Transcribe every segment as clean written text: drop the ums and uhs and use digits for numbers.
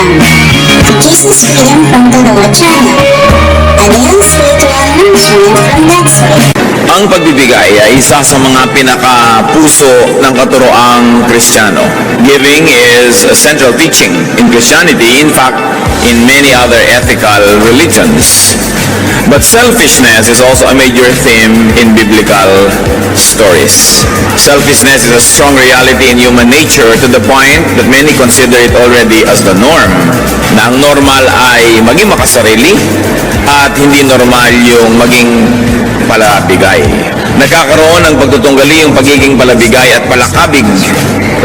Welcome to Jesus Freedom from the Lord channel, a daily spiritual nourishment from God's Word. Ang pagbibigay ay isa sa mga pinaka-puso ng katuroang Kristiyano. Giving is a central teaching in Christianity, in fact, in many other ethical religions. But selfishness is also a major theme in biblical stories. Selfishness is a strong reality in human nature to the point that many consider it already as the norm. Na ang normal ay maging makasarili at hindi normal yung maging palabigay. Nagkakaroon ng pagtutunggali yung pagiging palabigay at palakabig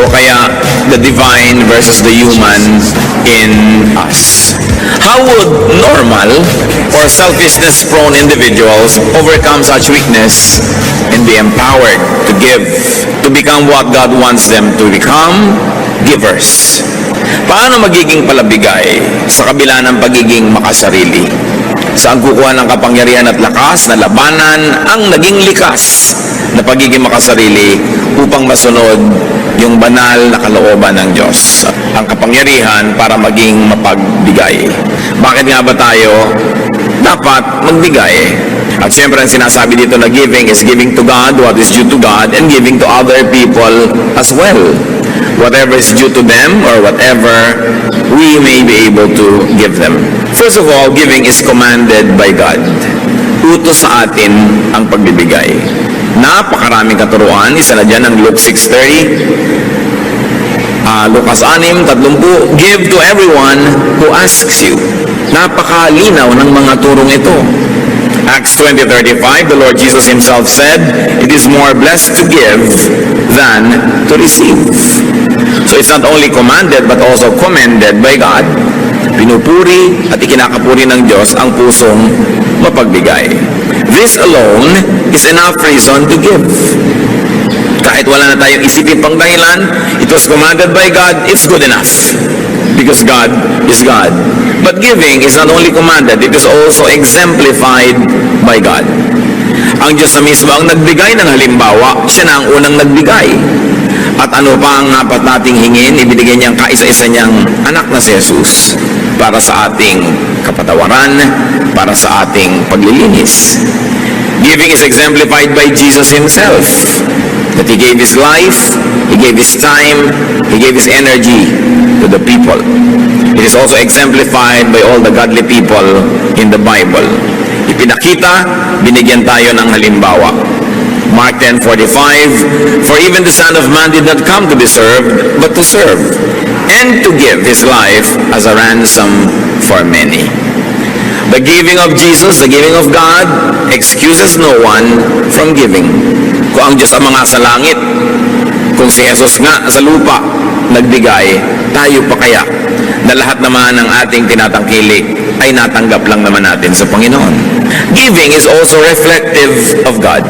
o kaya the divine versus the human in us. How would normal or selfishness-prone individuals overcome such weakness and be empowered to give, to become what God wants them to become? Givers. Paano magiging palabigay sa kabila ng pagiging makasarili? Saan kukuha ng kapangyarihan at lakas na labanan ang naging likas na pagiging makasarili upang masunod yung banal na kalooban ng Diyos? Ang kapangyarihan para maging mapagbigay. Bakit nga ba tayo dapat magbigay? At syempre ang sinasabi dito na giving is giving to God what is due to God and giving to other people as well. Whatever is due to them or whatever we may be able to give them. First of all, giving is commanded by God. Utos sa atin ang pagbibigay. Napakaraming katuruan. Isa na dyan ang Luke 6:30. Lucas 6:30. Give to everyone who asks you. Napakalinaw ng mga turong ito. Acts 20:35, the Lord Jesus Himself said, it is more blessed to give than to receive. So it's not only commanded but also commended by God. Pinupuri at ikinakapuri ng Diyos ang pusong mapagbigay. This alone is enough reason to give. Kahit wala na tayong isipin pang dahilan, it was commanded by God, it's good enough. Because God is God. But giving is not only commanded, it is also exemplified by God. Ang Diyos na mismo ang nagbigay ng halimbawa, siya na ang unang nagbigay. At ano pa ang dapat nating hingin, ibinigay niyang kaisa-isa niyang anak na si Jesus para sa ating kapatawaran, para sa ating paglilinis. Giving is exemplified by Jesus Himself. That He gave His life, He gave His time, He gave His energy to the people. It is also exemplified by all the godly people in the Bible. Ipinakita, binigyan tayo ng halimbawa. Mark 10:45, for even the Son of Man did not come to be served, but to serve, and to give His life as a ransom for many. The giving of Jesus, the giving of God, excuses no one from giving. Kung ang Diyos ang mga sa langit, kung si Jesus nga sa lupa nagbigay, tayo pa kaya na lahat naman ng ating tinatangkilik ay natanggap lang naman natin sa Panginoon. Giving is also reflective of God.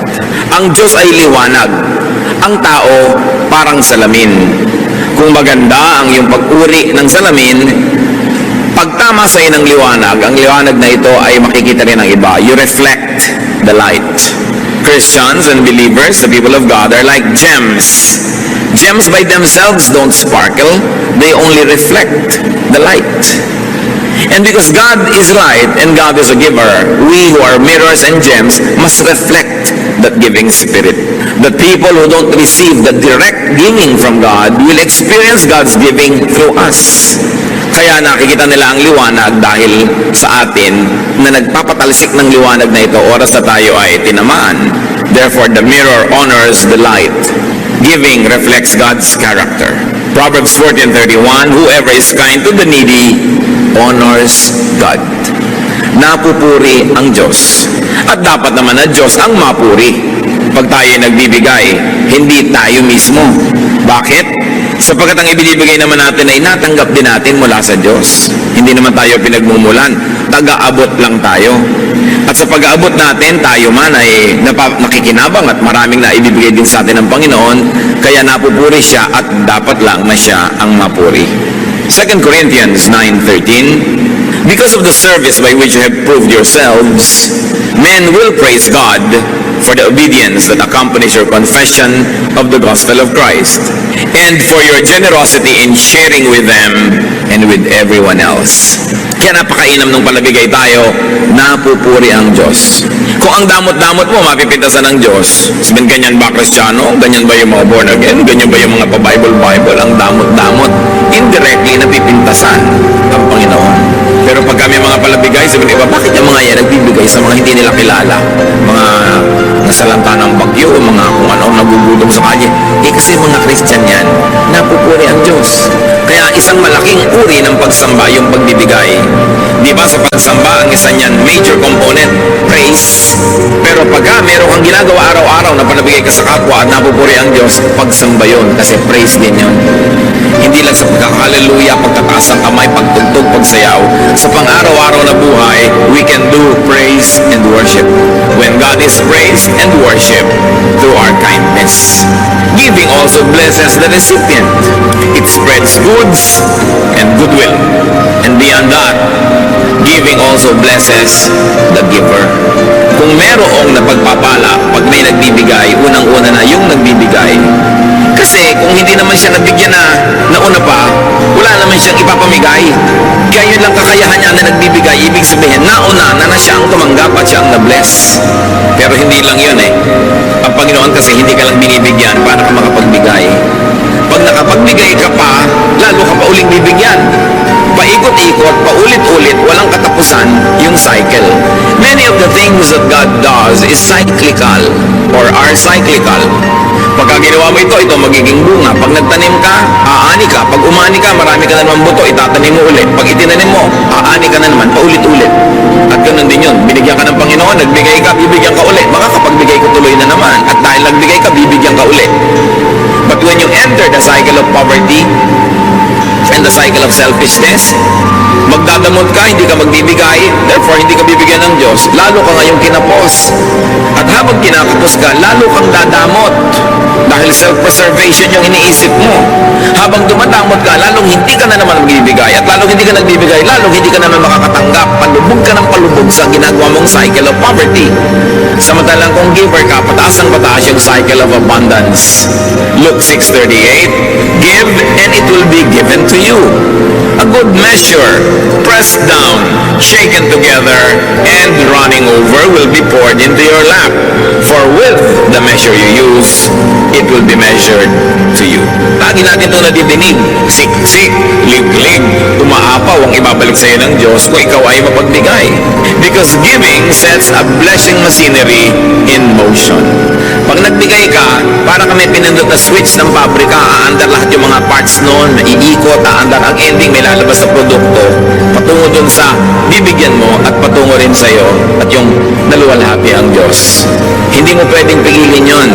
Ang Diyos ay liwanag. Ang tao parang salamin. Kung maganda ang iyong pag-uri ng salamin, pagtama sa ng liwanag, ang liwanag na ito ay makikita rin ng iba. You reflect the light. Christians and believers, the people of God, are like gems. Gems by themselves don't sparkle. They only reflect the light. And because God is light and God is a giver, we who are mirrors and gems must reflect that giving spirit. The people who don't receive the direct giving from God will experience God's giving through us. Kaya nakikita nila ang liwanag dahil sa atin na nagpapatalsik ng liwanag na ito oras na tayo ay tinamaan. Therefore, the mirror honors the light. Giving reflects God's character. Proverbs 14:31, whoever is kind to the needy honors God. Napupuri ang Diyos. At dapat naman na Diyos ang mapuri. Pag tayo nagbibigay, hindi tayo mismo. Bakit? Sapagkat ang ibinibigay naman natin ay natanggap din natin mula sa Diyos. Hindi naman tayo pinagmumulan. Taga-abot lang tayo. At sa pag-aabot natin, tayo man ay nakikinabang at maraming na ibibigay din sa atin ng Panginoon. Kaya napupuri siya at dapat lang na siya ang mapuri. 2 Corinthians 9:13, because of the service by which you have proved yourselves, men will praise God for the obedience that accompanies your confession of the gospel of Christ, and for your generosity in sharing with them and with everyone else. Kaya napakainam nung palabigay tayo, napupuri ang Diyos. Kung ang damot-damot mo, mapipintasan ng Diyos. Sabihin, ganyan ba Kristiyano? Ganyan ba yung mga born again? Ganyan ba yung mga pa-Bible? Ang damot-damot. Indirectly, napipintasan ang Panginoon. Pero pag kami mga palabigay, sabihin, iba, bakit yung mga yan nagbibigay sa mga hindi nila kilala? Mga nasalanta ng bagyo, mga kung ano, nagugulong sa kalye. Kasi mga Christian yan, napupuri ang Diyos. Kaya isang malaking uri ng pagsamba yung pagbibigay. Di ba sa pagsamba, ang isa niyan, major component, praise. Pero pagka meron kang ginagawa araw-araw na panabigay ka sa kapwa at napupuri ang Diyos, pagsamba yun, kasi praise din yun. Hindi lang sa pagkakaleluya, pagtataas ng kamay, pagtugtog, pagsayaw. Sa pang-araw-araw na buhay, we can do praise and worship. When God is praised and worshiped through our kindness. Giving also blesses the recipient. It spreads goods and goodwill. And beyond that, giving also blesses the giver. Kung merong napagpapala, pag may nagbibigay, unang-una na yung nagbibigay. Kasi kung hindi naman siya nabigyan na nauna pa, wala naman siyang ipapamigay. Kaya yun lang kakayahan niya na nagbibigay, ibig sabihin, nauna na siya ang tumanggap at siya ang na-bless. Pero hindi lang yun eh. Ang Panginoon kasi hindi ka lang binibigyan para ka makapagbigay. Pag nakapagbigay ka pa, lalo ka pa uling bibigyan. Paikot-ikot, paulit-ulit, walang katapusan yung cycle. Many of the things that God does is cyclical or are cyclical. Pagka ginawa mo ito magiging bunga. Pag nagtanim ka, aani ka. Pag umani ka, marami ka na naman buto, itatanim mo ulit. Pag itinanim mo, aani ka na naman, paulit-ulit. At ganun din yun. Binigyan ka ng Panginoon, nagbigay ka, bibigyan ka ulit. Makakapagbigay ko tuloy na naman. At dahil nagbigay ka, bibigyan ka ulit. But when you enter the cycle of poverty and the cycle of selfishness, magdadamot ka, hindi ka magbibigay, therefore hindi ka bibigyan ng Diyos, lalo ka ngayong kinapos. At habang kinakapos ka, lalo kang dadamot. Dahil self-preservation yung iniisip mo. Habang dumadamot ka, lalong hindi ka na naman magbibigay. At lalong hindi ka nagbibigay, lalong hindi ka naman makakatanggap. Palubog ka ng palubog sa ginagawa mong cycle of poverty. Samantalang kung giver ka, pataas ang pataas yung cycle of abundance. Luke 6:38, give and it will be given to you. A good measure, pressed down, shaken together, and running over will be poured into your lap. For with the measure you use, it will be measured to you. Lagi natin ito nadidinig. Siksik, lig-lig, umaapaw ang ibabalik sa iyo ng Diyos kung ikaw ay mapagbigay. Because giving sets a blessing machinery in motion. Pag nagbigay ka, para ka may pinindot na switch ng pabrika, aandar lahat yung mga parts noon, iikot, aandar ang ending, may lalabas na produkto, patungo dun sa bibigyan mo at patungo rin sa iyo at yung naluwalhati ang Diyos. Hindi mo pwedeng pigilin yon.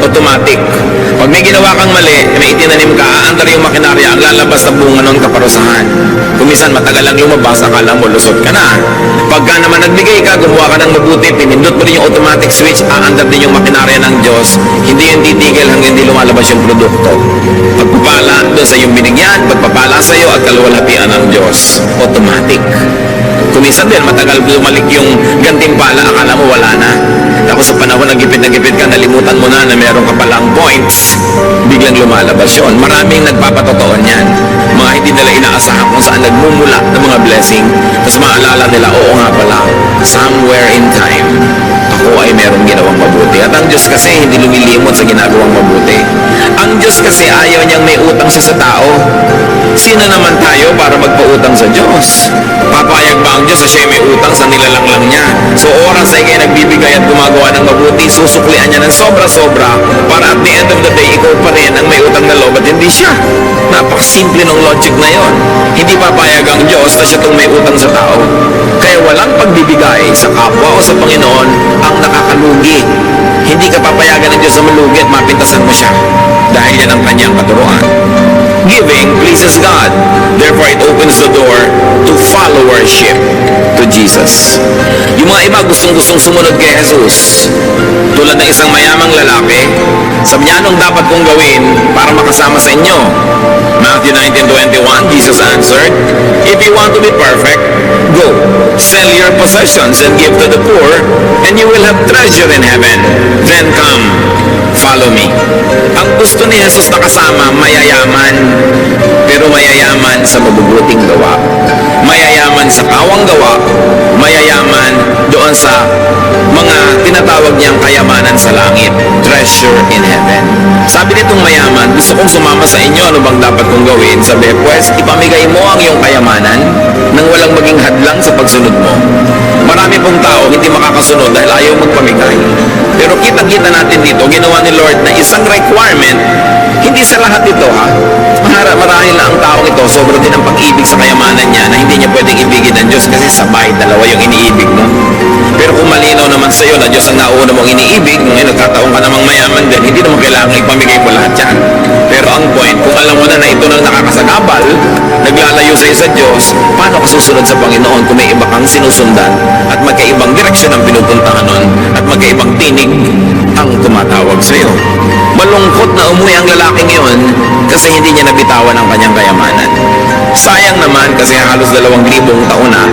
Automatic. Pag may ginawa kang mali, may itinanim ka, aandar yung makinarya, ang lalabas na bunga noon kaparusahan. Kumisan matagal lang lumabas, akala mo lusot ka na. Pagka naman nagbigay ka, gumawa ka ng mabuti, pinindot mo rin yung automatic switch, aandar din yung makinarya ng Diyos, hindi yung titigil hanggang hindi lumalabas yung produkto. Pagpapala doon sa yung binigyan, pagpapala sa iyo at kaluwalhatian ng Diyos. Automatic. Kumisan din, matagal lumalik yung gantimpala, akala mo wala na. Tapos sa panahon na gipit ka, nalimutan mo na meron ka palang points, biglang lumalabas yun. Maraming nagpapatotoo niyan. Mga hindi nila inaasahan kung saan nagmumula ng mga blessing. Tapos maalala nila, oo nga pala, somewhere in time, ako ay merong ginawang mabuti. At ang Diyos kasi hindi lumilimot sa ginagawang mabuti. Ang Diyos kasi ayaw niyang may utang siya sa tao. Sino naman tayo para magpautang sa Diyos? Papayag ba ang Diyos na siya may utang sa nilalang lang niya? So oras ay kayo nagbibigay at gumagawa ng mabuti, susuklian niya ng sobra-sobra para at the end of the day, ikaw pa rin ang may utang na loob at hindi siya. Napakasimple ng logic na yon. Hindi papayag ang Diyos na siya itong may utang sa tao. Kaya walang pagbibigay sa kapwa o sa Panginoon ang nakakalugi. Hindi ka papayagan ng Diyos na malugi at mapintasan mo siya dahil yan ang kanyang katuruan. Giving pleases God. Therefore, it opens the door to followership to Jesus. Yung mga iba gustong-gustong sumunod kay Jesus. Tulad ng isang mayamang lalaki, sabi niya, anong dapat kong gawin para makasama sa inyo? Matthew 19:21, Jesus answered, if you want to be perfect, Go, sell your possessions and give to the poor, and you will have treasure in heaven. Then come, follow me. Ang gusto ni Jesus na kasama, mayayaman, pero mayayaman sa mabubuting gawa. Mayayaman sa kawang gawa, mayayaman doon sa mga tinatawag niyang kayamanan sa langit, treasure in heaven. Sabi nitong mayaman, gusto kong sumama sa inyo, ano bang dapat kong gawin? Sabi, pues, ipamigay mo ang iyong kayamanan nang walang maging hadlang sa pagsunod mo. Marami pong tao hindi makakasunod dahil ayaw magpamigay. Pero kita-kita natin dito, ginawa ni Lord na isang requirement, hindi sa lahat ito ha. Marahil na ang taong ito, sobrang din ang pag-ibig sa kayamanan niya na hindi niya pwedeng ibigin ng Diyos kasi sabay, dalawa yung iniibig mo. Pero kung malinaw naman sa iyo na Diyos ang nauna mong iniibig, ngayon nagkataon ka namang mayaman din, hindi naman kailangan ipamigay mo lahat yan. Pero ang point, kung alam mo na ito nang nakakasagabal, naglalayo sa sa Diyos, paano ka susunod sa Panginoon kung may iba kang sinusundan at magkaibang direksyon ang pinupuntahan nun at magkaibang tinig ang tumatawag sa iyo? Malungkot na umuwi ang lalaking iyon kasi hindi niya nabitawan ang kanyang kayamanan. Sayang naman kasi halos 2,000 taon na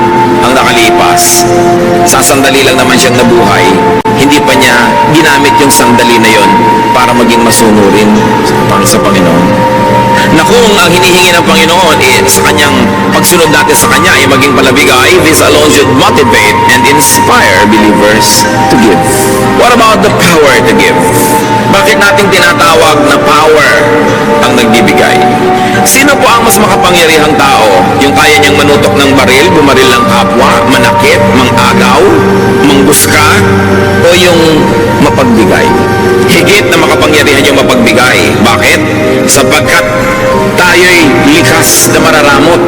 ang nakalipas. Sasandali lang naman siyang nabuhay. Hindi pa niya ginamit yung sandali na yon para maging masunurin sa Panginoon. Na kung ang hinihingi ng Panginoon sa kanyang pagsunod natin sa Kanya ay maging palabigay, this alone should motivate and inspire believers to give. What about the power to give? Bakit natin tinatawag na power ang nagbibigay? Sino po ang mas makapangyarihang tao? Yung kaya niyang manutok ng baril, bumaril ng kapwa, manakit, mangagaw, mangguska, o yung mapagbigay? Higit na makapangyarihan yung mapagbigay. Bakit? Sapagkat tayo'y likas na mararamot.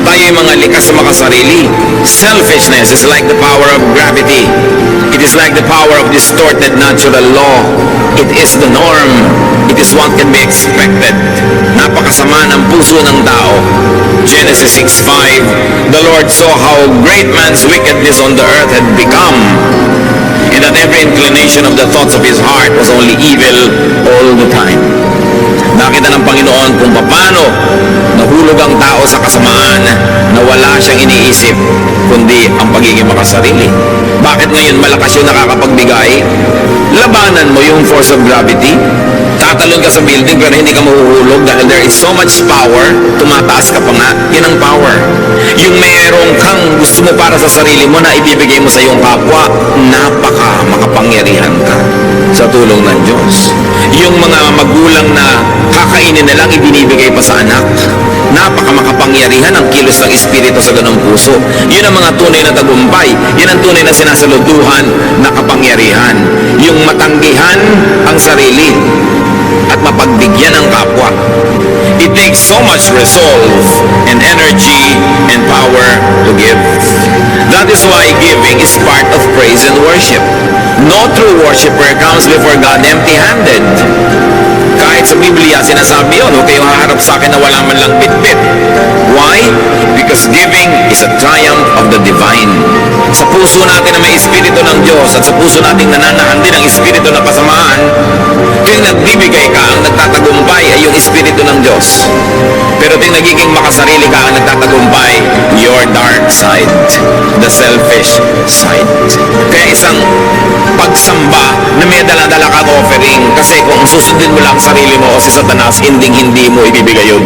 Tayo'y mga likas sa makasarili. Selfishness is like the power of gravity. It is like the power of distorted natural law. It is the norm. It is what can be expected. Napakasama ng puso ng tao. Genesis 6:5, the Lord saw how great man's wickedness on the earth had become, and that every inclination of the thoughts of his heart was only evil all the time. Nakita ng Panginoon kung paano nahulog ang tao sa kasamaan na wala siyang iniisip kundi ang pagiging makasarili. Bakit ngayon malakas yung nakakapagbigay? Labanan mo yung force of gravity. Tatalon ka sa building pero hindi ka mahuhulog dahil there is so much power, tumataas ka pa nga, yun ang power. Yung mayroong kang gusto mo para sa sarili mo na ibibigay mo sa iyong kapwa, napaka makapangyarihan ka sa tulong ng Diyos. Yung mga magulang na kakainin na lang ibinibigay pa sa anak, napaka makapangyarihan ang kilos ng Espiritu sa ganong puso. Yun ang mga tunay na tagumpay. Yun ang tunay na sinasaluduhan na kapangyarihan. Yung matanggihan ang sarili at mapagbigyan ang kapwa. It takes so much resolve and energy and power to give. That is why giving is part of praise and worship. No true worshiper comes before God empty-handed. Kahit sa Biblia, sinasabi yun, huwag kayong haharap sa akin na wala man lang bit-bit. Why? Because giving is a triumph of the divine. Sa puso natin na may Espiritu ng Diyos at sa puso natin nananahan din ang Espiritu ng kasamaan, tuwing nagbibigay ka, ang nagtatagumpay ay yung Espiritu ng Diyos. Pero tuwing nagiging makasarili ka, ang nagtatagumpay, your dark side, the selfish side. Kaya isang pagsamba na may dala-dala kang offering, kasi kung susundin mo lang sarili mo o si Satanas, hindi mo ibibigay yun.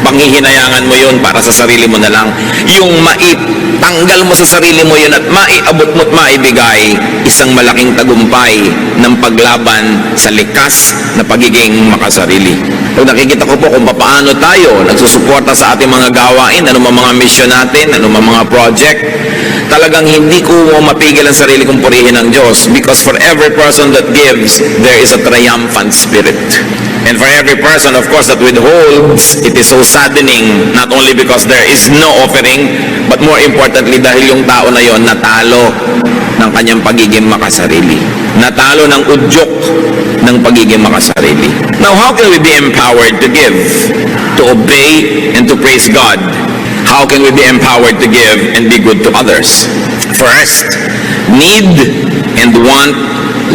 Panghihinayangan mo yun para sa sarili mo na lang. Yung maitanggal mo sa sarili mo yun at maiabot mo at maibigay, isang malaking tagumpay ng paglaban sa likas na pagiging makasarili. Pag nakikita ko po kung paano tayo nagsusuporta sa ating mga gawain, mga mission natin, mga project, talagang hindi ko mapigil ang sarili kong purihin ng Diyos, because for every person that gives, there is a triumphant spirit. And for every person, of course, that withholds, it is so saddening, not only because there is no offering, but more importantly, dahil yung tao na yon natalo ng kanyang pagiging makasarili. Natalo ng udyok ng pagiging makasarili. Now, how can we be empowered to give, to obey, and to praise God? How can we be empowered to give and be good to others? First, need and want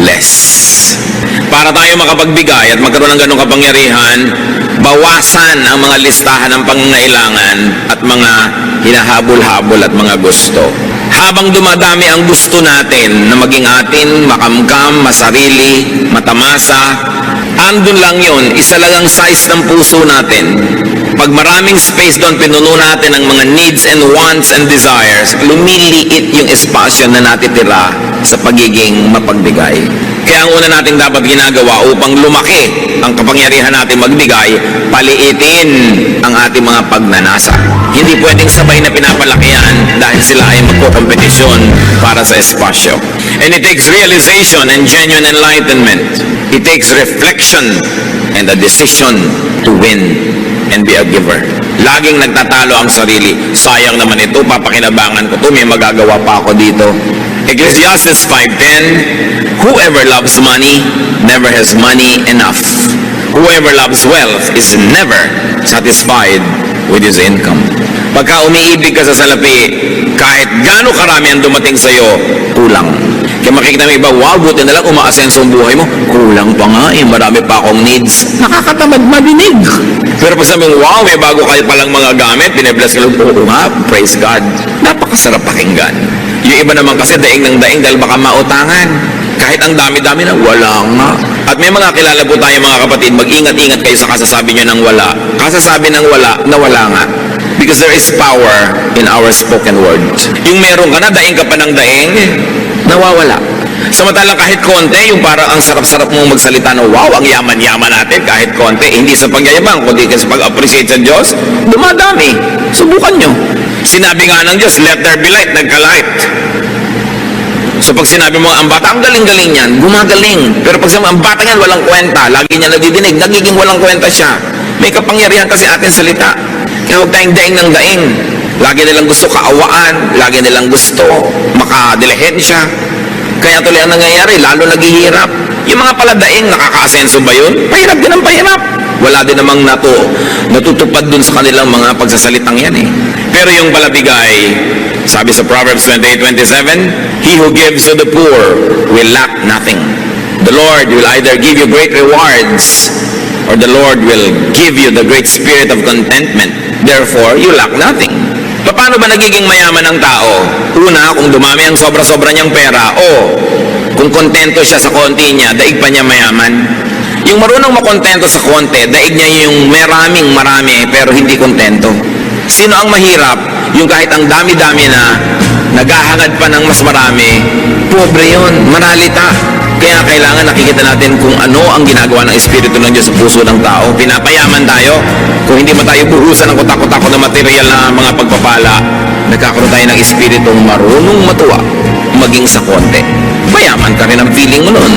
less. Para tayo makapagbigay at magkaroon ng ganong kapangyarihan, bawasan ang mga listahan ng pangangailangan at mga hinahabol-habol at mga gusto. Habang dumadami ang gusto natin na maging atin, makamkam, masarili, matamasa, andun lang yun, isa lang ang size ng puso natin. Pag maraming space doon, pinuno natin ang mga needs and wants and desires, lumiliit yung espasyo na natitira sa pagiging mapagbigay. Kaya ang una natin dapat ginagawa upang lumaki ang kapangyarihan natin magbigay, paliitin ang ating mga pagnanasa. Hindi pwedeng sabay na pinapalaki yan dahil sila ay magkokompetisyon para sa espasyo. And it takes realization and genuine enlightenment. It takes reflection and a decision to win and be a giver. Laging nagtatalo ang sarili. Sayang naman ito, papakinabangan ko to, may magagawa pa ako dito. Ecclesiastes 5:10, whoever loves money never has money enough. Whoever loves wealth is never satisfied with his income. Pagka umiibig ka sa salapi, kahit gaano karami ang dumating sa'yo, kulang. Kaya makikita mo iba, wow, buti na lang umaasenso ang buhay mo. Kulang pa nga eh, marami pa akong needs. Nakakatamad madinig. Pero pag sabi mo, wow, may bago kayo palang mga gamit, binibless ka lang, oo nga, praise God. Napakasarap pakinggan. Yung iba naman kasi daing ng daing dahil baka mautangan. Kahit ang dami-dami na, wala nga. At may mga kilala po tayo mga kapatid, mag-ingat-ingat kayo sa kasasabi nyo ng wala. Kasasabi ng wala, na wala nga. Because there is power in our spoken words. Yung meron ka na, daing ka pa ng daing, nawawala. Samantalang kahit konti, yung parang ang sarap-sarap mong magsalita na, wow, ang yaman-yaman natin, kahit konti, hindi sa pagyayabang, kundi sa pag-appreciate sa Diyos, dumadami. Subukan nyo. Sinabi nga ng Diyos, let there be light, nagka-light. So pag sinabi mo, ang bata, ang galing-galing yan, gumagaling. Pero pag sinabi, ang bata yan, walang kwenta, lagi niya nadidinig, nagiging walang kwenta siya. May kapangyarihan kasi ating salita. Kaya huwag tayong daing ng daing. Lagi nilang gusto kaawaan, lagi nilang gusto makadilihensya. Kaya tuloy ang nangyayari, lalo naghihirap. Yung mga paladaing, nakaka-asenso ba yun? Pahirap din ang pahirap. Wala din namang natutupad dun sa kanilang mga pagsasalitang yan eh. Pero yung palabigay, sabi sa Proverbs 28:27, he who gives to the poor will lack nothing. The Lord will either give you great rewards or the Lord will give you the great spirit of contentment. Therefore, you lack nothing. Paano ba nagiging mayaman ang tao? Una, kung dumami ang sobra-sobra niyang pera, o kung kontento siya sa konti niya, daig pa niya mayaman. Yung marunong makontento sa konti, daig niya yung marami, pero hindi kontento. Sino ang mahirap? Yung kahit ang dami-dami na, naghahangad pa ng mas marami, pobre yun, maralita. Kaya kailangan nakikita natin kung ano ang ginagawa ng Espiritu ng Diyos sa puso ng tao. Pinapayaman tayo. Kung hindi man tayo buhusan ng kutak-kutak na material na mga pagpapala, nagkakaroon tayo ng Espiritong marunong matuwa, maging sa konti. Mayaman ka rin ang feeling mo nun.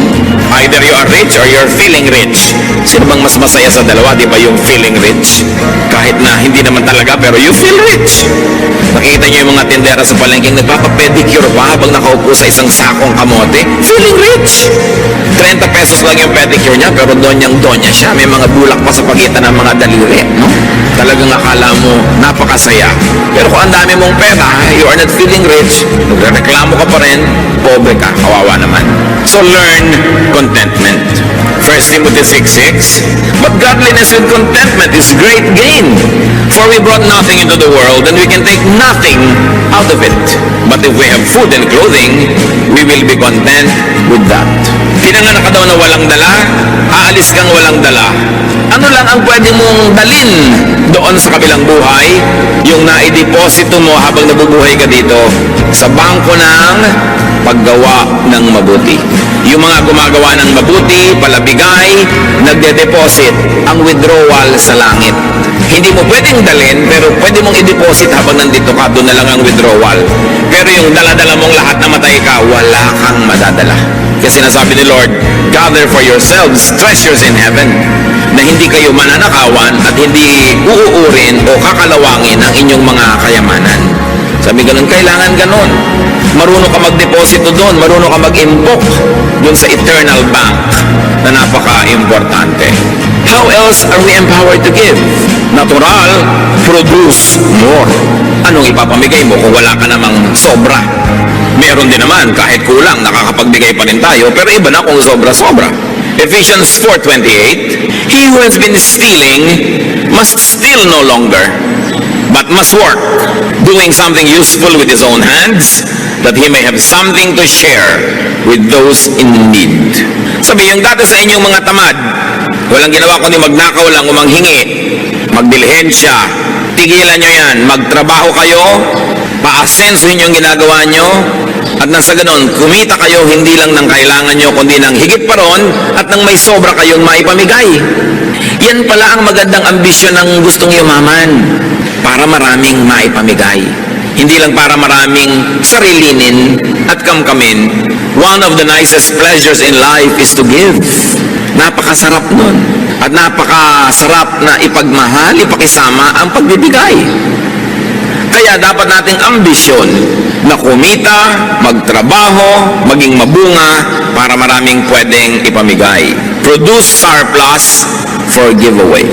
Either you are rich or you're feeling rich. Sino bang mas masaya sa dalawa? Di ba yung feeling rich? Kahit na hindi naman talaga, pero you feel rich. Nakikita niyo yung mga tindera sa palengking nagpapapedicure pa habang nakaupo sa isang sakong kamote. Feeling rich. 30 pesos lang yung pedicure niya, pero donyang-donya siya. May mga bulak pa sa pagitan ng mga daliri. No? Talagang akala mo, napakasaya. Pero kung ang dami mong pera, you are not feeling rich, nagreklamo ka pa rin, pobre ka, kawawa naman. So learn contentment. 1 Timothy 6:6, but godliness with contentment is great gain. For we brought nothing into the world, and we can take nothing out of it. But if we have food and clothing, we will be content with that. Pinanganak ka daw na walang dala, aalis kang walang dala. Ano lang ang pwede mong dalin doon sa kabilang buhay? Yung naideposito mo habang nabubuhay ka dito sa bangko ng paggawa ng mabuti. Yung mga gumagawa ng mabuti, palabigay, nagde-deposit ang withdrawal sa langit. Hindi mo pwedeng dalhin, pero pwede mong i-deposit habang nandito ka, doon na lang ang withdrawal. Pero yung dala-dala mong lahat na matay ka, wala kang madadala. Kasi sinasabi ni Lord, gather for yourselves treasures in heaven, na hindi kayo mananakawan at hindi uuurin o kakalawangin ang inyong mga kayamanan. Sabi ganun, kailangan ganun. Marunong ka mag-deposito doon, marunong ka mag-impok doon sa eternal bank na napaka-importante. How else are we empowered to give? Natural, produce more. anong ipapamigay mo kung wala ka namang sobra? Meron din naman, kahit kulang, nakakapagbigay pa rin tayo, pero iba na kung sobra-sobra. Ephesians 4:28, he who has been stealing must steal no longer, but must work, doing something useful with his own hands, that he may have something to share with those in need. Sabi, yung dati sa inyong mga tamad, walang ginawa kundi magnakaw lang o manghingi, magdilhensya, tigilan nyo yan, magtrabaho kayo, paasensuhin yung ginagawa nyo, at nang sa ganon, kumita kayo hindi lang ng kailangan nyo, kundi ng higit pa ron, at nang may sobra kayong maipamigay. Yan pala ang magandang ambisyon ng gustong yumaman, para maraming maipamigay. Hindi lang para maraming sarilinin at kamkamin. One of the nicest pleasures in life is to give. Napakasarap nun. At napakasarap na ipagmahal, ipakisama ang pagbibigay. Kaya dapat nating ambisyon na kumita, magtrabaho, maging mabunga para maraming pwedeng ipamigay. Produce surplus for giveaway.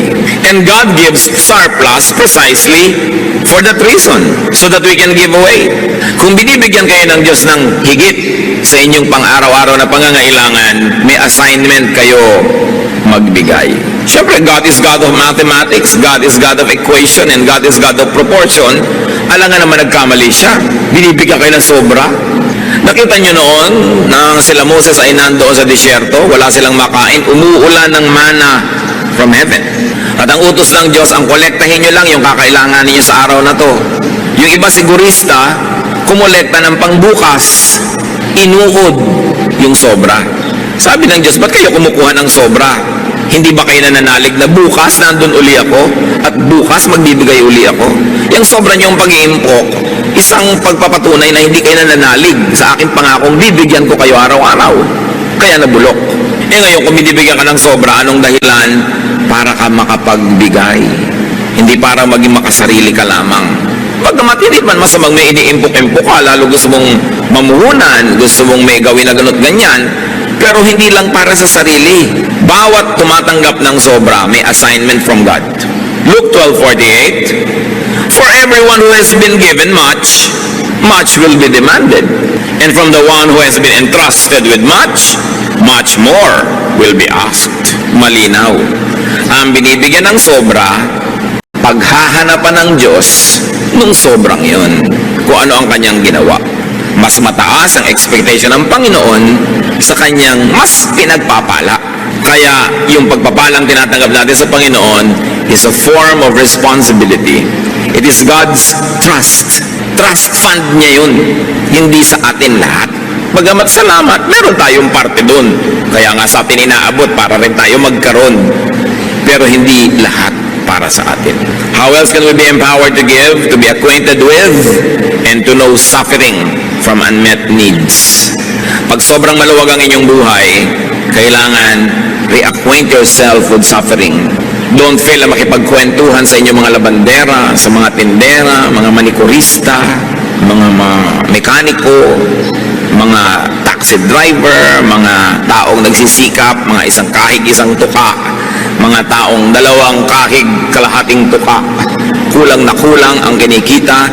And God gives surplus precisely for that reason, so that we can give away. Kung binibigyan kayo ng Diyos ng higit sa inyong pang-araw-araw na pangangailangan, may assignment kayo magbigay. Siyempre, God is God of mathematics, God is God of equation, and God is God of proportion. Alam nga naman nagkamali siya. Binibigyan kayo ng sobra. Nakita nyo noon na sila Moses ay nandoon sa disyerto, wala silang makain, umuulan ng mana from heaven. At ang utos ng Diyos, ang kolektahin nyo lang yung kakailangan ninyo sa araw na to. Yung iba sigurista, kumolekta ng pangbukas, inuod yung sobra. Sabi ng Diyos, ba't kayo kumukuha ng sobra? Hindi ba kayo nananalig na bukas nandun uli ako at bukas magbibigay uli ako? Yung sobra niyong pag-iimpok, isang pagpapatunay na hindi kayo nananalig sa aking pangakong bibigyan ko kayo araw-araw. Kaya nabulok. Ngayon, kung binibigyan ka ng sobra, anong dahilan? Para ka makapagbigay. Hindi para maging makasarili ka lamang. Pagkamat hindi man masamang may iniimpok-impok ka, lalo gusto mong mamuhunan, gusto mong may gawin na ganot ganyan, pero hindi lang para sa sarili. Bawat tumatanggap ng sobra, may assignment from God. Luke 12:48, for everyone who has been given much, much will be demanded. And from the one who has been entrusted with much, much more will be asked. Malinaw. Ang binibigyan ng sobra, paghahanapan ng Diyos nung sobrang yun. Kung ano ang kanyang ginawa. Mas mataas ang expectation ng Panginoon sa kanyang mas pinagpapala. Kaya yung pagpapalang tinatanggap natin sa Panginoon is a form of responsibility. It is God's trust. Trust fund niya yun. Hindi sa atin lahat. Bagamat salamat, meron tayong parte dun. Kaya nga sa atin inaabot para rin tayo magkaroon. Pero hindi lahat para sa atin. How else can we be empowered to give, to be acquainted with, and to know suffering from unmet needs? Pag sobrang maluwag ang inyong buhay, kailangan reacquaint yourself with suffering. Don't fail na makipagkwentuhan sa inyong mga labandera, sa mga tindera, mga manikurista, mga mekaniko, mga taxi driver, mga taong nagsisikap, mga isang kahig, isang tuka, mga taong dalawang kahig, kalahating tuka, kulang na kulang ang kinikita.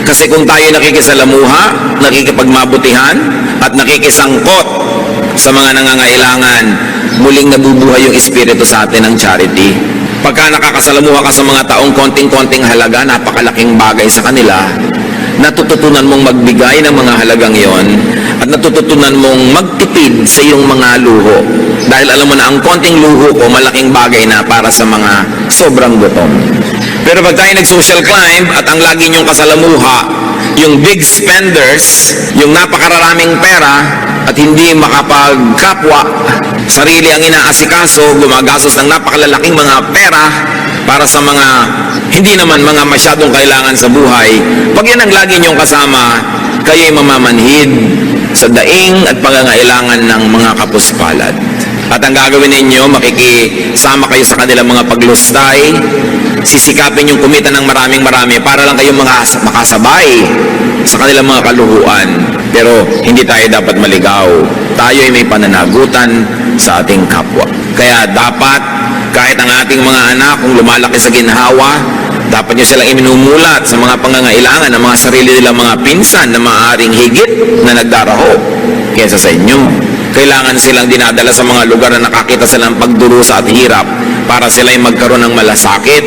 Kasi kung tayo nakikisalamuha, nakikipagmabutihan, at nakikisangkot sa mga nangangailangan, muling nabubuhay yung espiritu sa atin ng charity. Pagka nakakasalamuha ka sa mga taong konting-konting halaga, napakalaking bagay sa kanila, natututunan mong magbigay ng mga halagang yon at natututunan mong magtipid sa iyong mga luho. Dahil alam mo na ang konting luho ko, malaking bagay na para sa mga sobrang gutom. Pero pag tayo nag-social climb at ang lagi niyong kasalamuha, yung big spenders, yung napakararaming pera at hindi makapagkapwa, sarili ang inaasikaso, gumagastos ng napakalalaking mga pera para sa mga hindi naman mga masyadong kailangan sa buhay. Pag yan ang lagi niyong kasama, kayo'y mamamanhid sa daing at pangangailangan ng mga kapuspalad. At ang gagawin ninyo, makikisama kayo sa kanilang mga paglustay, sisikapin yung kumita ng maraming-marami para lang kayong makasabay sa kanilang mga kaluhuan. Pero hindi tayo dapat maligaw. Tayo ay may pananagutan sa ating kapwa. Kaya dapat Kahit ang ating mga anak, kung lumalaki sa ginhawa, dapat nyo silang iminumulat sa mga pangangailangan ng mga sarili nilang mga pinsan na maaaring higit na nagdaraho kaysa sa inyo. Kailangan silang dinadala sa mga lugar na nakakita silang pagdurusa at hirap para sila'y magkaroon ng malasakit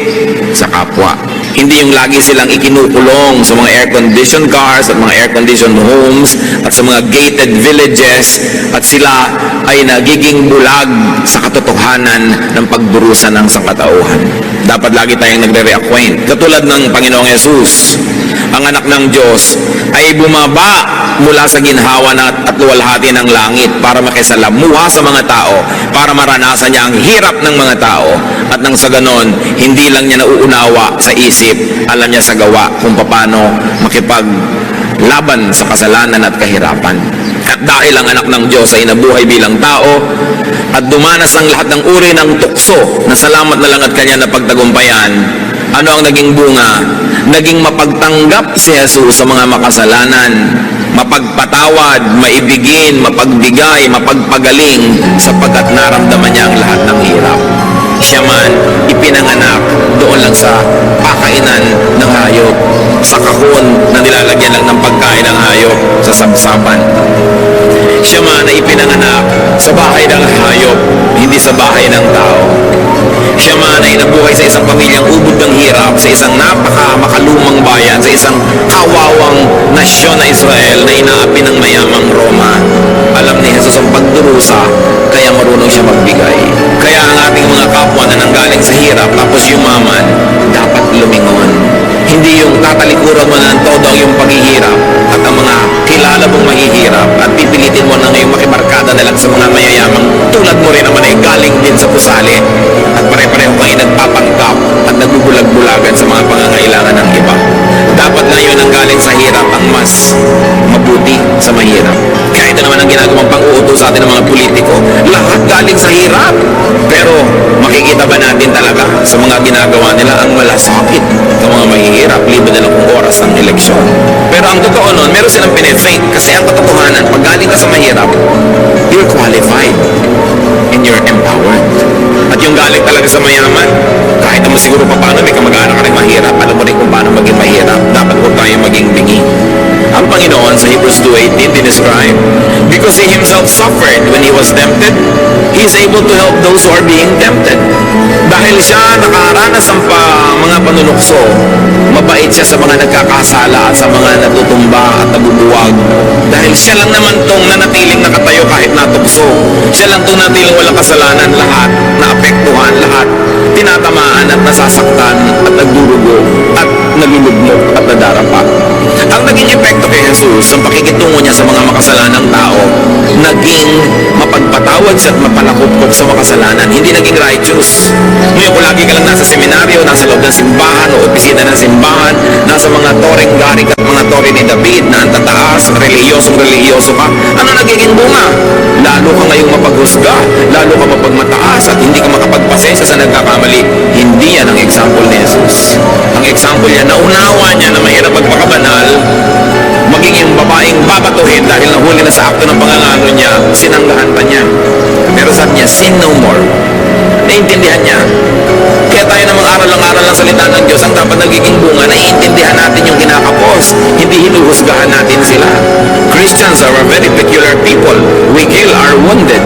sa kapwa. Hindi yung lagi silang ikinukulong sa mga air-conditioned cars at mga air-conditioned homes at sa mga gated villages at sila ay nagiging bulag sa katotohanan ng pagdurusa ng sangkatauhan. Dapat lagi tayong nagre-reacquaint. Katulad ng Panginoong Yesus, ang anak ng Diyos ay bumaba mula sa ginhawa at luwalhati ng langit para makisalamuha sa mga tao, para maranasan niya ang hirap ng mga tao, at nang sa ganon, hindi lang niya nauunawa sa isip, alam niya sa gawa kung paano makipaglaban sa kasalanan at kahirapan. At dahil ang anak ng Diyos ay nabuhay bilang tao at dumanas ng lahat ng uri ng tukso na salamat na lang at kanya na pagtagumpayan, ano ang naging bunga? Naging mapagtanggap si Jesus sa mga makasalanan, mapagpatawad, maibigin, mapagbigay, mapagpagaling, sapagkat naramdaman niya ang lahat ng hirap. Siya man ipinanganak doon lang sa pakainan ng hayop, sa kahon na nilalagyan lang ng pagkain ng hayop, sa sabsaban. Siya man ay ipinanganak sa bahay ng hayop, hindi sa bahay ng tao. Siya man ay nabuhay sa isang pamilyang ubod ng hirap, sa isang makalumang bayan, sa isang kawawang nasyon na Israel na inaapi ng mayamang Roma. Alam ni Jesus ang pagdurusa, kaya marunong siya magbigay. Kaya ang ating mga kapwa na nanggaling sa hirap tapos yumaman, dapat lumingon. Hindi yung tatalikuran mo na ng todo ang yung paghihirap at ang mga kilala mong mahihirap at pipilitin mo na ngayong makibarkada na lang sa mga mayayamang tulad mo rin naman ay galing din sa pusali at pare-pareho kayo nagpapanggap at nagbubulag-bulagan sa mga pangangailangan ng iba. Dapat na yun ang galing sa hirap ang mas mabuti sa mahirap. Kaya ito naman ang ginagawang pang-uutos sa atin ng mga politiko. Lahat galing sa hirap. Pero makikita ba natin talaga sa mga ginagawa nila ang malasakit ng mga mahihirap, libre na lang kung oras ng eleksyon. Pero ang totoo nun, meron silang pinefake kasi ang katotohanan, pag galing ka sa mahirap, you're qualified and you're empowered. At yung galing talaga sa mayaman, kahit naman siguro pa paano may kamag-anak ka rin mahirap, alam mo rin kung paano maging mahirap, dapat huwag tayo maging bingi. Ang Panginoon sa Hebrews 2:18 dinescribe, because He Himself suffered when He was tempted, He is able to help those who are being tempted. Dahil siya nakaranas ng mga panunukso, mabait siya sa mga nagkakasala at sa mga natutumba at nabubuwag. Dahil siya lang naman tong nanatiling nakatayo kahit natukso. Siya lang tong nanatiling walang kasalanan, lahat naapektuhan, lahat tinatamaan at nasasaktan at nagdurugo at nalulugmok at nadarapa. Ang naging epekto kay Jesus ang pakikitungo niya sa mga makasalanang tao, naging mapagpatawad siya at mapalakupkop sa makasalanan, hindi naging righteous. Ngayon kung lagi ka lang nasa seminaryo, nasa loob ng simbahan o opisina ng simbahan, nasa mga toreng garik at mga tore ni David na ang tataas, relihiyosong-relihiyoso ka, ano nagiging bunga? Lalo ka ngayong mapaghusga, lalo ka mapagmataas at hindi ka makapagpasensya sa nagkakamali. Hindi yan ang example ni Jesus. Ang example niya, naunawa niya na mahirap magpakabanal, maging yung babaeng babatuhin dahil nahuli na sa akto ng pangangano niya, sinanggahan pa niya. Pero sabi niya, sin no more. Naintindihan niya. Kaya tayo na mag-aral ng salita ng Diyos, ang dapat nagiging bunga, naiintindihan natin yung kinakapos, hindi hinuhusgahan natin sila. Christians are a very peculiar people. We kill our wounded.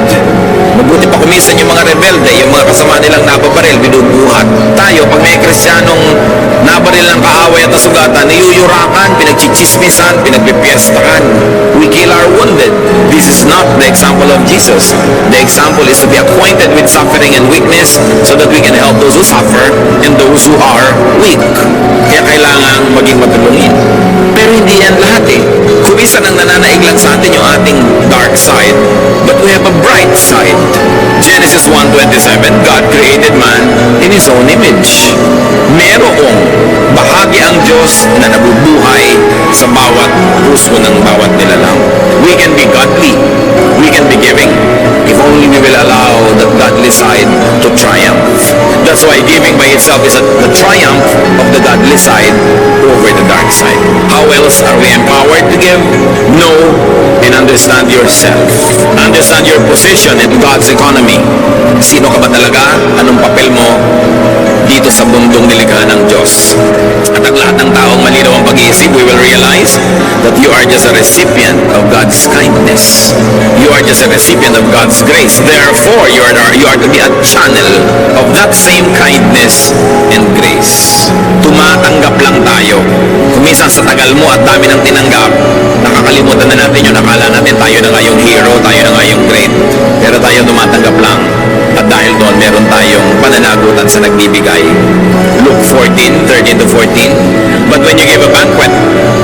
Mabuti pa kumisan yung mga rebelde, yung mga kasama nilang nababaril, binubuhat. Tayo, pag may Kristyanong nabaril ng kaaway at nasugatan, niyuyurakan, pinagchichismisan, pinagpipiestahan. We kill our wounded. This is not the example of Jesus. The example is to be acquainted with suffering and weakness so that we can help those who suffer and those who are weak. Kaya kailangan maging matulungin. Pero hindi yan lahat eh. Kumisan ang nananaig lang sa atin yung ating dark side, but we have a bright side. Genesis 1:27, God created man in His own image. Merong bahagi ang Diyos na nabubuhay sa bawat puso ng bawat nilalang. We can be godly. We can be giving. If only we will allow the godly side to triumph. That's why giving by itself is the triumph of the godly side over the dark side. How else are we empowered to give? No and and understand yourself. Understand your position in God's economy. Sino ka ba talaga? Anong papel mo dito sa mundong nilikha ng Diyos? At ang lahat ng taong malinaw ang pag-iisip, we will realize that you are just a recipient of God's kindness. You are just a recipient of God's grace. Therefore, you are to be a channel of that same kindness and grace. Tumatanggap lang tayo. Kuminsan sa tagal mo at dami ng tinanggap, nakakalimutan na natin yung akala natin tayo na nga yung hero, tayo na nga yung great. Pero tayo tumatanggap lang. At dahil doon, meron tayong pananagutan sa nagbibigay. Luke 14:13 to 14. But when you give a banquet,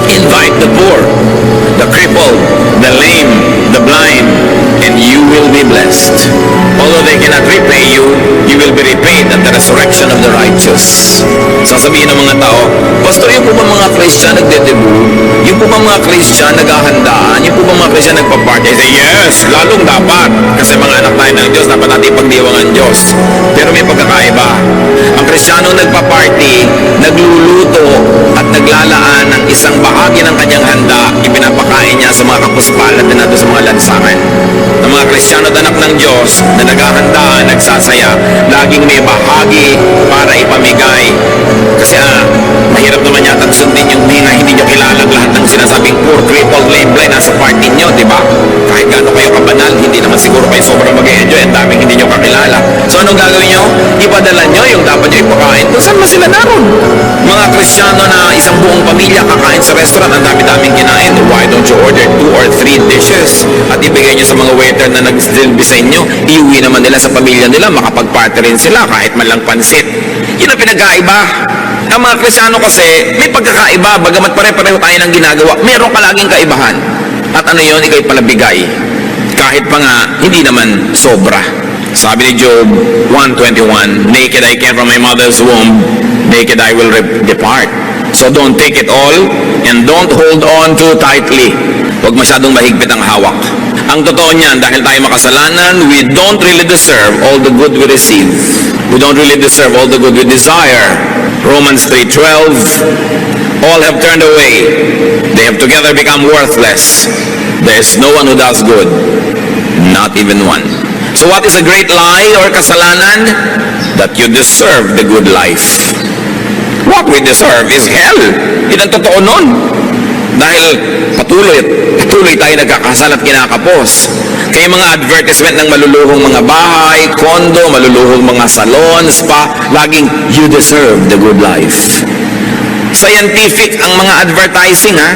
invite the poor, the crippled, the lame, the blind, and you will be blessed. Although they cannot repay you, you will be repaid at the resurrection of the righteous. Sasabihin ng mga tao, Pastor, yung po ba mga Christian nagdedebu? Yung po ba mga Christian naghahandaan? Yung po ba mga Christian nagpa-party? I say, yes, lalong dapat. Kasi mga anak tayo ng Diyos, dapat natin pagdiwangan Diyos. Pero may pagkakaiba. Ang Kristiyano nagpa-party, nagluluto at naglalaan ng isang bahagi ng kanyang handa, ipinapakain niya sa mga kapuspalan na nato sa mga lansangan. Ang mga Kristiyano at anak ng Diyos na naghahandaan, nagsasaya, laging may bahagi para ipamigay. Kasi mahirap naman yata sundin yung mga hindi nyo kilala lahat ng sinasabing poor, crippled, lame, blind nasa party nyo, di ba? Kahit gaano kayo kabanal, hindi naman siguro kayo sobrang mag-enjoy, ang daming hindi nyo kakilala. So anong gagawin nyo? Ipadala nyo yung dapat nyo ipakain. Kung saan ba sila naroon? Mga Kristiyano na isang buong pamilya kakain sa restaurant, ang dami-daming kinain. Why don't you order 2 or 3 dishes at ibigay nyo sa mga waiter na nag-silbi sa inyo? Iuwi naman nila sa pamilya nila, makapag-party rin sila kahit man lang pansit. Yun ang pinagkaiba. Ang mga Kristiyano kasi, may pagkakaiba, bagamat pare-pareho tayo ng ginagawa, meron ka laging kaibahan. At ano yun, ikaw'y palabigay. Kahit pa nga, hindi naman sobra. Sabi ni Job 1:21, naked I came from my mother's womb, naked I will depart. So don't take it all, and don't hold on too tightly. Huwag masyadong mahigpit ang hawak. Ang totoo niyan, dahil tayo makasalanan, we don't really deserve all the good we receive. We don't really deserve all the good we desire. Romans 3:12, all have turned away. They have together become worthless. There is no one who does good, not even one. So what is a great lie or kasalanan? That you deserve the good life. What we deserve is hell. Yan ang totoo nun. Dahil patuloy tayo nagkakasala at kinakapos. Kaya mga advertisement ng maluluhong mga bahay, kondo, maluluhong mga salon, spa, laging, you deserve the good life. Scientific ang mga advertising, ha?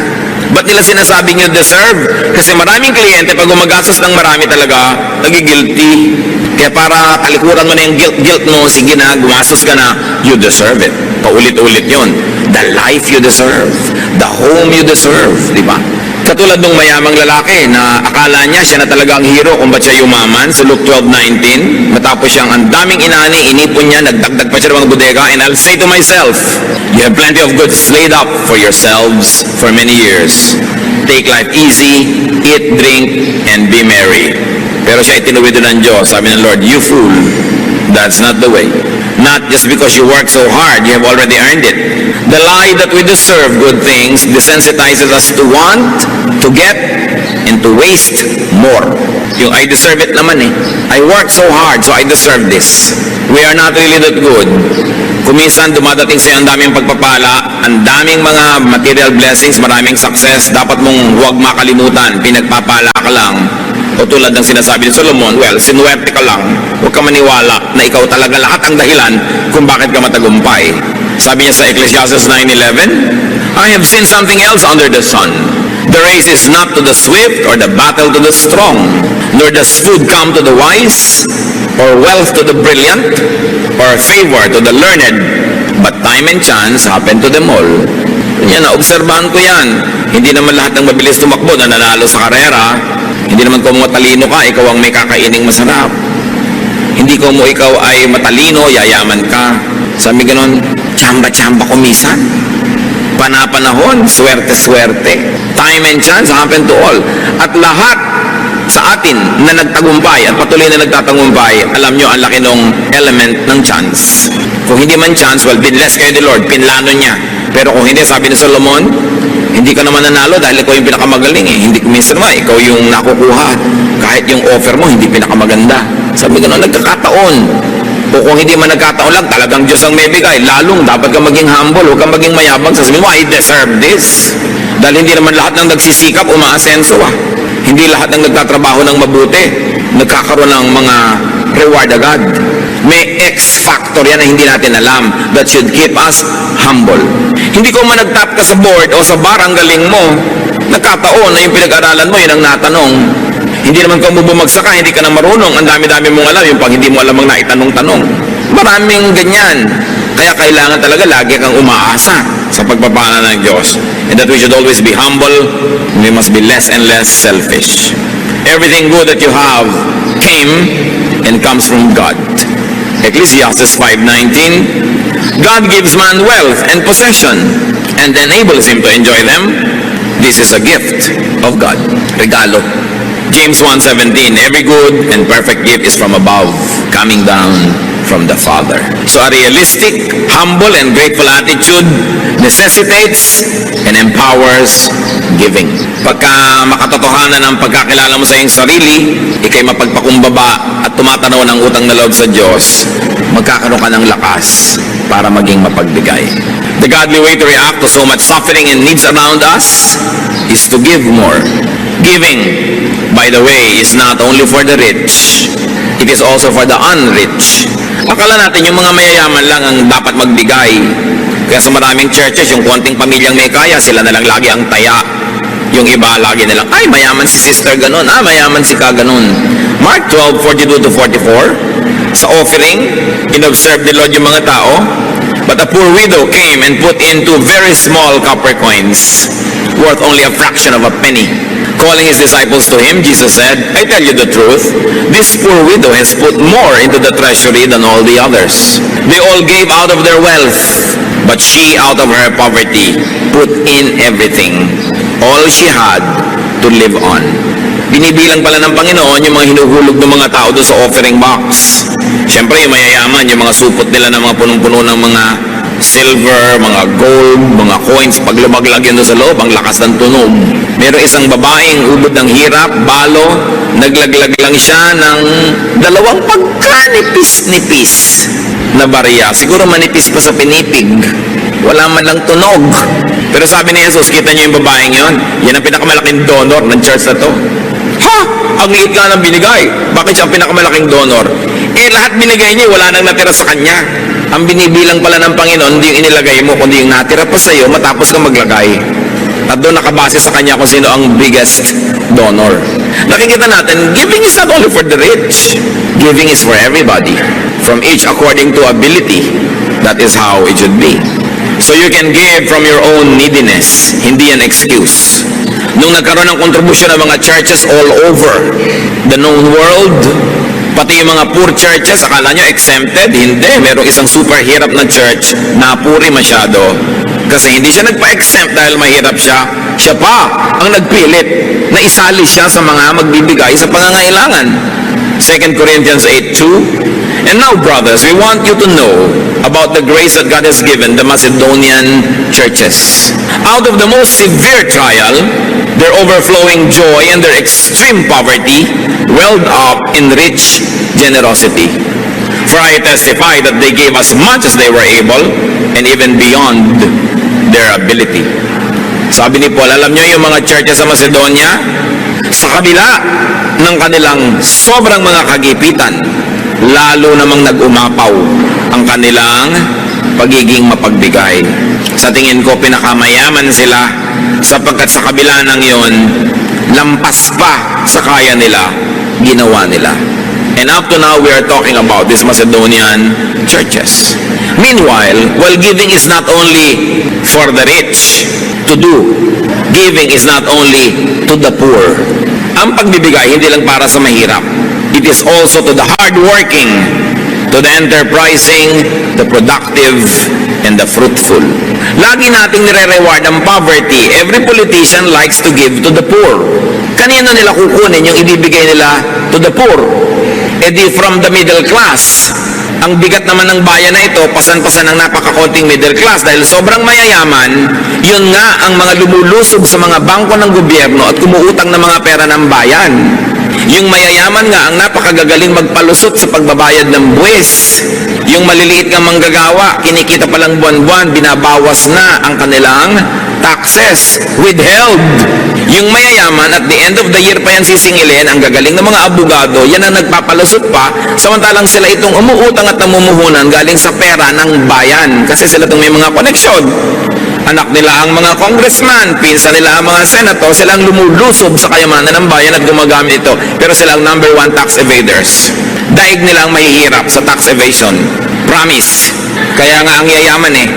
Ba't nila sinasabing you deserve? Kasi maraming kliyente, pag gumagastos ng marami talaga, nagigilty. Kaya para kalikuran mo na yung guilt mo, sige na, gumastos ka na, you deserve it. Paulit-ulit yon. The life you deserve. The home you deserve. Di ba? Katulad ng mayamang lalaki na akala niya siya na talaga ang hero kung ba't siya yumaman sa Luke 12:19. Matapos siyang ang daming inani, inipon niya, nagdagdag pa siya ng mga bodega, and I'll say to myself, you have plenty of goods laid up for yourselves for many years. Take life easy, eat, drink, and be merry. Pero siya itinuwid ng Diyos. Sabi ng Lord, you fool, that's not the way. Not just because you work so hard, you have already earned it. The lie that we deserve good things desensitizes us to want, to get, and to waste more. Yung I deserve it naman eh. I work so hard, so I deserve this. We are not really that good. Kuminsan dumadating sa'yo ang daming pagpapala, ang daming mga material blessings, maraming success. Dapat mong huwag makalimutan, pinagpapala ka lang. O tulad ng sinasabi ni Solomon, well, sinuwerte ka lang. Huwag ka maniwala na ikaw talaga lahat ang dahilan kung bakit ka matagumpay. Sabi niya sa Ecclesiastes 9:11, I have seen something else under the sun. The race is not to the swift or the battle to the strong, nor does food come to the wise, or wealth to the brilliant, or favor to the learned, but time and chance happen to them all. Yan, naobserbahan ko yan. Hindi naman lahat ng mabilis tumakbo na nanalo sa karera. Hindi naman kung matalino ka, ikaw ang may kakaining masarap. Hindi kung ikaw ay matalino, yayaman ka. Sabi ganon, tsamba-tsamba kumisan. Panapanahon, swerte-swerte. Time and chance happen to all. At lahat sa atin na nagtagumpay at patuloy na nagtatagumpay, alam nyo, ang laki ng element ng chance. Kung hindi man chance, well, binless kayo ni Lord, pinlano niya. Pero kung hindi, sabi ni Solomon, hindi ka naman nanalo dahil ikaw yung pinakamagaling eh. Hindi, minsan nga, ikaw yung nakukuha. Kahit yung offer mo, hindi pinakamaganda. Sabi ko, nagkakataon. O kung hindi man nagkataon lang, talagang Diyos ang may bigay. Lalong, dapat ka maging humble, huwag ka maging mayabang. Sasabihin mo, I deserve this. Dahil hindi naman lahat ng nagsisikap, umaasenso ah. Hindi lahat ng nagtatrabaho ng mabuti, nagkakaroon ng mga reward agad. May X factor yan na hindi natin alam that should keep us humble. Hindi ko man nag-top ka sa board o sa bar, ang galing mo, nagkataon na yung pinag-aralan mo, yun ang natanong. Hindi naman ka bumagsak ka, hindi ka na marunong, ang dami-dami mong alam, yung pag hindi mo alam ang naitanong-tanong. Maraming ganyan. Kaya kailangan talaga lagi kang umaasa sa pagpapala ng Diyos. And that we should always be humble, we must be less and less selfish. Everything good that you have came and comes from God. Ecclesiastes 5:19, God gives man wealth and possession and enables him to enjoy them. This is a gift of God. Regalo. James 1:17, every good and perfect gift is from above, coming down from the Father. So a realistic, humble, and grateful attitude necessitates and empowers giving. Pagka makatotohanan ang pagkakilala mo sa iyong sarili, ikay mapagpakumbaba at tumatanaw ng utang na loob sa Diyos, magkakaroon ka ng lakas para maging mapagbigay. The godly way to react to so much suffering and needs around us is to give more. Giving, by the way, is not only for the rich, it is also for the unrich. Akala natin yung mga mayayaman lang ang dapat magbigay. Kaya sa maraming churches, yung konting pamilyang may kaya, sila na lang lagi ang taya. Yung iba lagi nilang, ay mayaman si sister ganun, mayaman si ka ganun. Mark 12:42-44, sa offering, inobserve ni Lord yung mga tao, but a poor widow came and put in 2 very small copper coins, worth only a fraction of a penny. Calling his disciples to him, Jesus said, I tell you the truth, this poor widow has put more into the treasury than all the others. They all gave out of their wealth, but she, out of her poverty, put in everything, all she had to live on. Binibilang pala ng Panginoon yung mga hinuhulog ng mga tao doon sa offering box. Siyempre, yung mayayaman, yung mga supot nila ng mga punong-puno ng mga silver, mga gold, mga coins, pag lumaglag yun doon sa loob, ang lakas ng tunog. Meron isang babaeng ubod ng hirap, balo, naglaglag lang siya ng 2 pagkanipis-nipis na barya. Siguro manipis pa sa pinipig. Wala man lang tunog. Pero sabi ni Jesus, kita niyo yung babaeng yon? Yan ang pinakamalaking donor ng church na to. Ha? Ang liit nga ng binigay. Bakit siya ang pinakamalaking donor? Lahat binigay niya, wala nang natira sa kanya. Ang binibilang pala ng Panginoon, hindi yung inilagay mo, kundi yung natira pa sa'yo, matapos ka maglagay. At doon nakabase sa kanya kung sino ang biggest donor. Nakikita natin, giving is not only for the rich. Giving is for everybody. From each according to ability. That is how it should be. So you can give from your own neediness. Hindi yan excuse. Nung nagkaroon ng kontribusyon ng mga churches all over the known world, pati yung mga poor churches, akala nyo exempted? Hindi. Merong isang super hirap na church na puri masyado. Kasi hindi siya nagpa-exempt dahil mahirap siya. Siya pa ang nagpilit na isali siya sa mga magbibigay sa pangangailangan. 2 Corinthians 8:2. And now, brothers, we want you to know about the grace that God has given the Macedonian churches. Out of the most severe trial, their overflowing joy and their extreme poverty welled up in rich generosity. For I testify that they gave as much as they were able and even beyond their ability. Sabi ni Paul, alam nyo yung mga churches sa Macedonia, sa kabila ng kanilang sobrang mga kagipitan, lalo namang nag-umapaw ang kanilang pagiging mapagbigay. Sa tingin ko, pinakamayaman sila sapagkat sa kabila ng yon, lampas pa sa kaya nila, ginawa nila. And up to now, we are talking about these Macedonian churches. Meanwhile, while giving is not only for the rich to do, giving is not only to the poor. Ang pagbibigay, hindi lang para sa mahirap. It is also to the hardworking, to the enterprising, the productive, and the fruitful. Lagi nating nire-reward ang poverty. Every politician likes to give to the poor. Kanino nila kukunin yung ibibigay nila to the poor? From the middle class. Ang bigat naman ng bayan na ito, pasan-pasan ng napakakonting middle class dahil sobrang mayayaman, yun nga ang mga lumulusob sa mga bangko ng gobyerno at kumuutang ng mga pera ng bayan. Yung mayayaman nga ang napakagagaling magpalusot sa pagbabayad ng buwis. Yung maliliit nga manggagawa, kinikita palang buwan-buwan, binabawas na ang kanilang taxes, withheld. Yung mayayaman, at the end of the year pa yan sisingilin, ang gagaling ng mga abogado, yan ang nagpapalusot pa, samantalang sila itong umuutang at namumuhunan galing sa pera ng bayan. Kasi sila itong may mga koneksyon. Anak nila ang mga congressman, pinsan nila ang mga senator, sila ang lumulusob sa kayamanan ng bayan at gumagamit ito. Pero sila ang number 1 tax evaders. Daig nila ang mahihirap sa tax evasion. Promise. Kaya nga ang yayaman eh.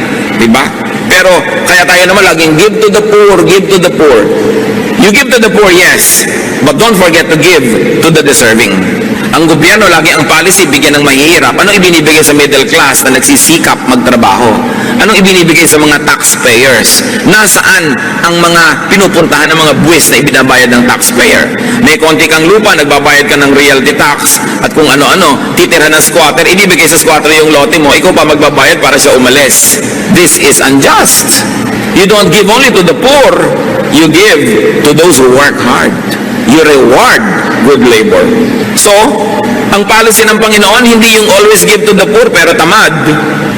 Diba? Pero kaya tayo naman laging give to the poor, give to the poor. You give to the poor, yes. But don't forget to give to the deserving. Ang gobyerno, lagi ang policy, bigyan ng mahihirap. Anong ibinibigay sa middle class na nagsisikap magtrabaho? Anong ibinibigay sa mga taxpayers? Nasaan ang mga pinupuntahan ng mga buwis na ibinabayad ng taxpayer? May konti kang lupa, nagbabayad ka ng realty tax, at kung ano-ano, titirhan ng squatter, ibibigay sa squatter yung lote mo, ikaw pa magbabayad para siya umalis. This is unjust. You don't give only to the poor, you give to those who work hard. You reward good labor. So, ang policy ng Panginoon, hindi yung always give to the poor pero tamad.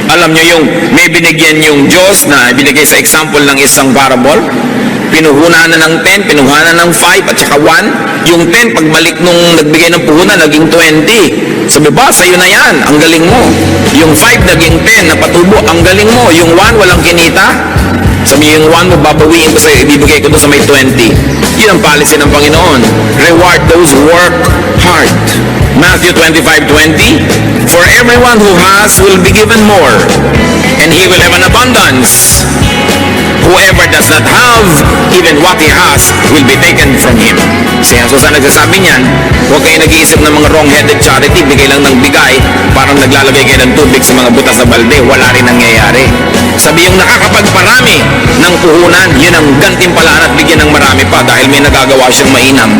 Alam nyo yung may binigyan yung Diyos na binigay sa example ng isang parable, pinuhunan na ng 10, pinuhunan ng 5 at saka 1. Yung 10, pagbalik nung nagbigay ng puhunan, naging 20. Sabi ba, sa'yo na yan, ang galing mo. Yung 5 naging 10, napatubo, ang galing mo. Yung 1, walang kinita. Sabi yung 1 mo, babawiin ko sa'yo, ibibigay ko doon sa may 20. Yun ang policy ng Panginoon. Reward those who work hard. Matthew 25:20, for everyone who has will be given more, and he will have an abundance. Whoever does not have, even what he has, will be taken from him. Si Jesus ang nagsasabi niyan, huwag kayo nag-iisip ng mga wrong-headed charity, bigay lang ng bigay, parang naglalagay kayo ng tubig sa mga butas sa balde, wala rin nangyayari. Sabi yung nakakapagparami ng puhunan, yun ang gantimpalaan at bigyan ng marami pa dahil may nagagawa siyang mainam.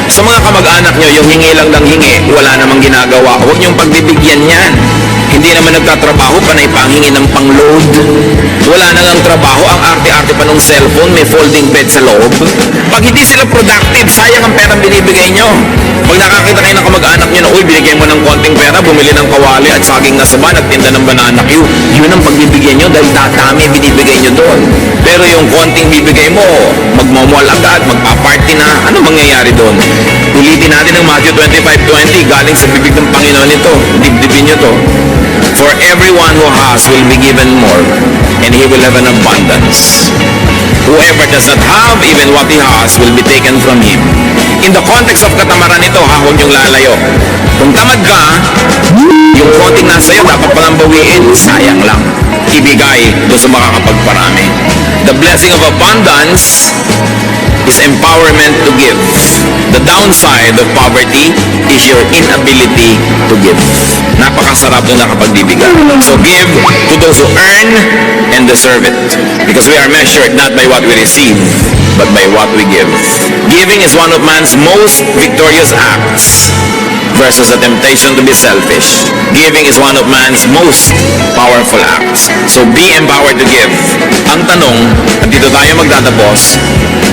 Sa mga kamag-anak nyo, yung hingi lang ng hingi, wala namang ginagawa. Huwag niyong pagbibigyan yan. Hindi naman nagtatrabaho, panay panghingi ng pang-load. Wala nang ang trabaho, ang arte-arte pa ng cellphone, may folding bed sa loob. Pag hindi sila productive, sayang ang perang binibigay nyo. Pag nakakita kayo ng kamag-anak nyo na, uy, binigay mo ng konting pera, bumili ng kawali at saging na saba, nagtinda ng banana Q, yun ang pagbibigyan nyo dahil dadami binibigay nyo doon. Pero yung konting bibigay mo, magmamall agad, magpa-party na, ano mangyayari doon? Ulitin natin ang Matthew 25:20, galing sa bibig ng Panginoon ito. Dibdibin nyo to. For everyone who has will be given more, and he will have an abundance. Whoever does not have, even what he has, will be taken from him. In the context of katamaran ito, huwag niyong lalayo. Kung tamad ka, yung konting nasa iyo, dapat palang bawiin, sayang lang. Ibigay doon sa makakapagparami. The blessing of abundance is empowerment to give. The downside of poverty is your inability to give. Napakasarap nung nakapagbibigay. So give to those who earn and deserve it. Because we are measured not by what we receive, but by what we give. Giving is one of man's most victorious acts versus a temptation to be selfish. Giving is one of man's most powerful acts. So be empowered to give. Ang tanong, at dito tayo magtatapos,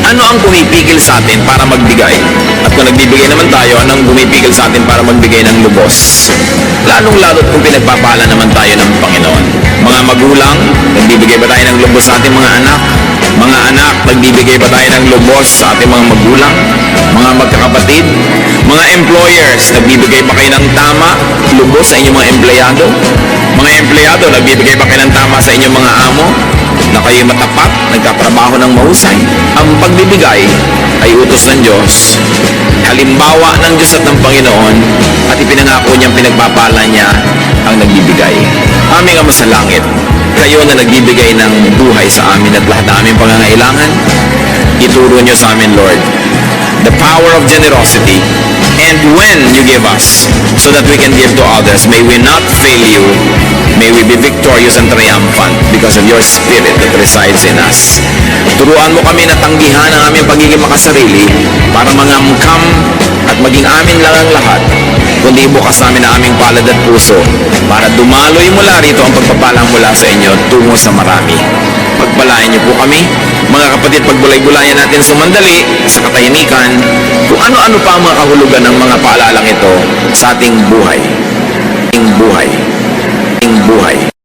ano ang pumipigil sa atin para magbigay? At kung nagbibigay naman tayo, anong pumipigil sa atin para magbigay ng lubos? Lalong-lalo kung pinagpapala naman tayo ng Panginoon. Mga magulang, nagbibigay ba tayo ng lubos sa ating mga anak? Mga anak, nagbibigay ba tayo ng lubos sa ating mga magulang? Mga magkakapatid? Mga employers, nagbibigay ba kayo ng tama, lubos sa inyong mga empleyado? Mga empleyado, nagbibigay ba kayo ng tama sa inyong mga amo? Na kayo matapat, nagkatrabaho ng mahusay? Ang pagbibigay ay utos ng Diyos, halimbawa ng Diyos at ng Panginoon, at ipinangako niyang pinagpapala niya ang nagbibigay. Aming Ama sa langit, kayo na nagbibigay ng buhay sa amin at lahat ng aming pangangailangan, ituro niyo sa amin, Lord, the power of generosity. And when you give us, so that we can give to others, may we not fail you. May we be victorious and triumphant because of your Spirit that resides in us. Turuan mo kami na tanggihan ang aming pagiging makasarili para mangamkam at maging amin lang ang lahat kundi bukas namin ang aming palad at puso para dumaloy mula rito ang pagpapalang mula sa inyo tungo sa marami. Pagpalain niyo po kami, mga kapatid, pagbulay-bulayan natin sumandali sa katahimikan kung ano-ano pa ang mga kahulugan ng mga paalalang ito sa ating buhay. Ating buhay. Ating buhay.